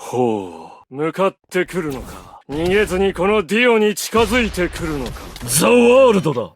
ほう、向かってくるのか。逃げずにこのディオに近づいてくるのか。ザ・ワールドだ。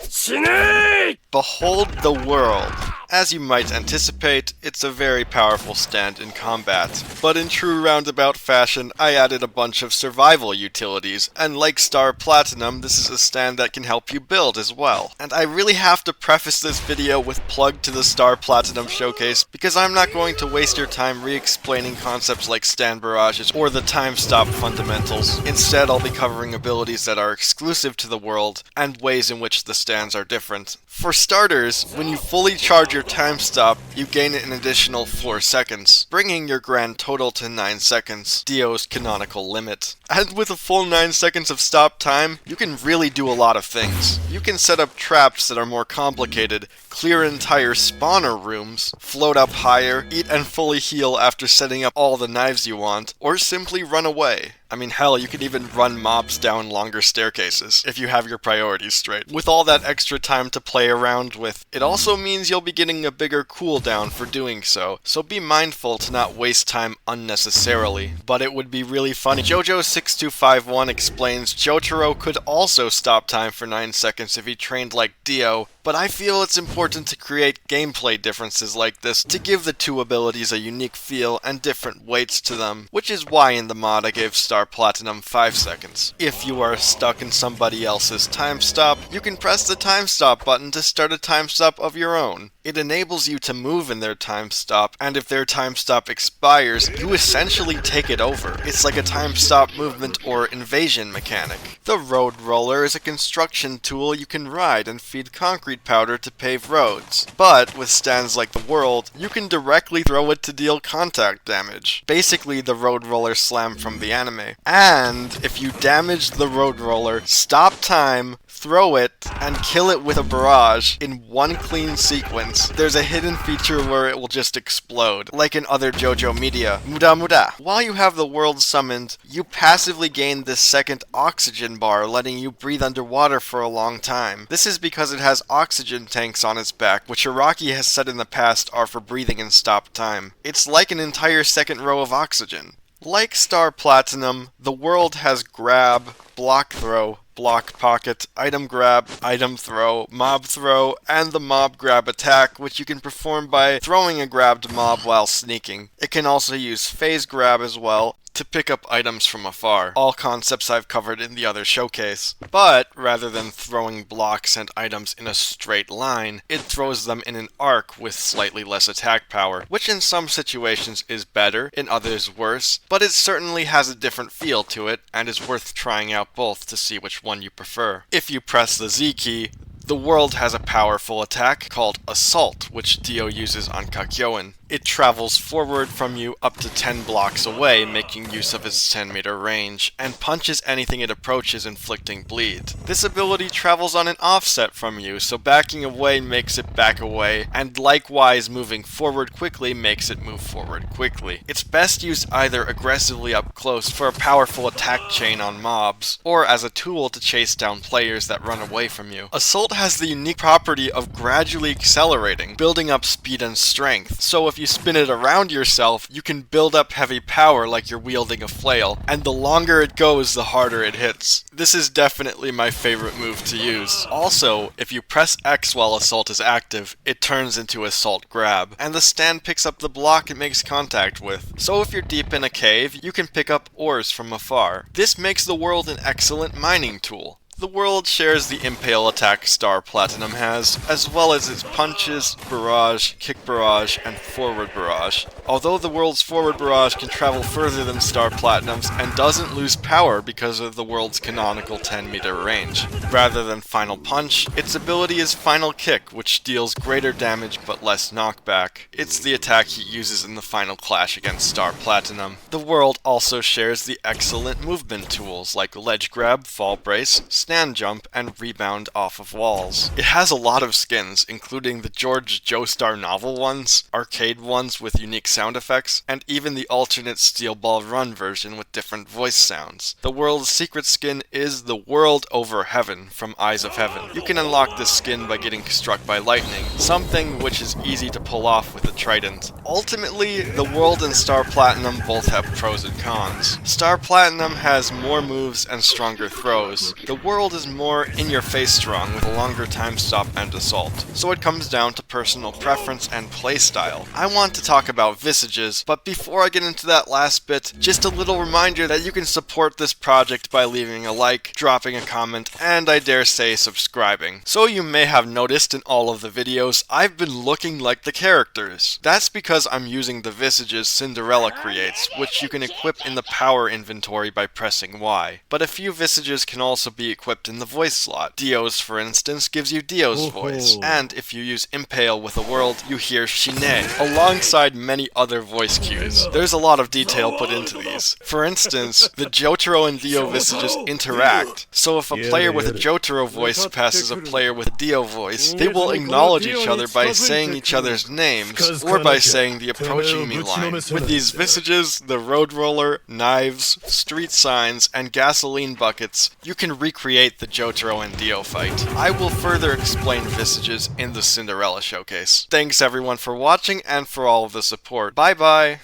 死ねー! Behold the world. As you might anticipate, it's a very powerful stand in combat. But in true Roundabout fashion, I added a bunch of survival utilities, and like Star Platinum, this is a stand that can help you build as well. And I really have to preface this video with plug to the Star Platinum showcase, because I'm not going to waste your time re-explaining concepts like stand barrages or the time stop fundamentals. Instead, I'll be covering abilities that are exclusive to the world, and ways in which the stands are different. For starters, when you fully charge your time stop, you gain an additional 4 seconds, bringing your grand total to 9 seconds, Dio's canonical limit. And with a full 9 seconds of stop time, you can really do a lot of things. You can set up traps that are more complicated, clear entire spawner rooms, float up higher, eat and fully heal after setting up all the knives you want, or simply run away. I mean, hell, you could even run mobs down longer staircases, if you have your priorities straight. With all that extra time to play around with, it also means you'll be getting a bigger cooldown for doing so be mindful to not waste time unnecessarily. But it would be really funny. JoJo6251 explains Jotaro could also stop time for 9 seconds if he trained like Dio, but I feel it's important to create gameplay differences like this to give the two abilities a unique feel and different weights to them, which is why in the mod I gave Star Platinum 5 seconds. If you are stuck in somebody else's time stop, you can press the time stop button to start a time stop of your own. It enables you to move in their time stop, and if their time stop expires, you essentially take it over. It's like a time stop movement or invasion mechanic. The Road Roller is a construction tool you can ride and feed concrete powder to pave roads. But with stands like the World, you can directly throw it to deal contact damage. Basically the Road Roller slam from the anime. And if you damage the Road Roller, stop time, throw it, and kill it with a barrage in one clean sequence, there's a hidden feature where it will just explode, like in other JoJo media, Muda Muda. While you have the world summoned, you passively gain this second oxygen bar, letting you breathe underwater for a long time. This is because it has oxygen tanks on its back, which Araki has said in the past are for breathing and stop time. It's like an entire second row of oxygen. Like Star Platinum, the world has grab, block throw, block pocket, item grab, item throw, mob throw, and the mob grab attack, which you can perform by throwing a grabbed mob while sneaking. It can also use phase grab as well, to pick up items from afar, all concepts I've covered in the other showcase. But rather than throwing blocks and items in a straight line, it throws them in an arc with slightly less attack power, which in some situations is better, in others worse, but it certainly has a different feel to it, and is worth trying out both to see which one you prefer. If you press the Z key, the world has a powerful attack called Assault, which Dio uses on Kakyoin. It travels forward from you up to 10 blocks away, making use of its 10-meter range, and punches anything it approaches, inflicting bleed. This ability travels on an offset from you, so backing away makes it back away, and likewise moving forward quickly makes it move forward quickly. It's best used either aggressively up close for a powerful attack chain on mobs, or as a tool to chase down players that run away from you. Assault has the unique property of gradually accelerating, building up speed and strength, so if you spin it around yourself, you can build up heavy power like you're wielding a flail, and the longer it goes, the harder it hits. This is definitely my favorite move to use. Also, if you press X while Assault is active, it turns into Assault Grab, and the stand picks up the block it makes contact with. So if you're deep in a cave, you can pick up ores from afar. This makes the world an excellent mining tool. The world shares the impale attack Star Platinum has, as well as its punches, barrage, kick barrage, and forward barrage. Although the world's forward barrage can travel further than Star Platinum's and doesn't lose power because of the world's canonical 10-meter range. Rather than Final Punch, its ability is Final Kick, which deals greater damage but less knockback. It's the attack he uses in the final clash against Star Platinum. The world also shares the excellent movement tools like Ledge Grab, Fall Brace, stand jump and rebound off of walls. It has a lot of skins, including the George Joestar novel ones, arcade ones with unique sound effects, and even the alternate Steel Ball Run version with different voice sounds. The world's secret skin is the World Over Heaven from Eyes of Heaven. You can unlock this skin by getting struck by lightning, something which is easy to pull off with a trident. Ultimately, the World and Star Platinum both have pros and cons. Star Platinum has more moves and stronger throws. The World is more in-your-face strong with a longer time stop and assault, so it comes down to personal preference and playstyle. I want to talk about visages, but before I get into that last bit, just a little reminder that you can support this project by leaving a like, dropping a comment, and I dare say subscribing. So you may have noticed in all of the videos, I've been looking like the characters. That's because I'm using the visages Cinderella creates, which you can equip in the power inventory by pressing Y. But a few visages can also be equipped in the voice slot. Dio's, for instance, gives you Dio's voice, and if you use Impale with a world, you hear Shine, alongside many other voice cues. There's a lot of detail put into these. For instance, the Jotaro and Dio visages interact, so if a player with a Jotaro voice passes a player with Dio voice, they will acknowledge each other by saying each other's names, or by saying the approaching me line. With these visages, the road roller, knives, street signs, and gasoline buckets, you can recreate the Jotaro and Dio fight. I will further explain visages in the Cinderella showcase. Thanks everyone for watching and for all of the support. Bye bye!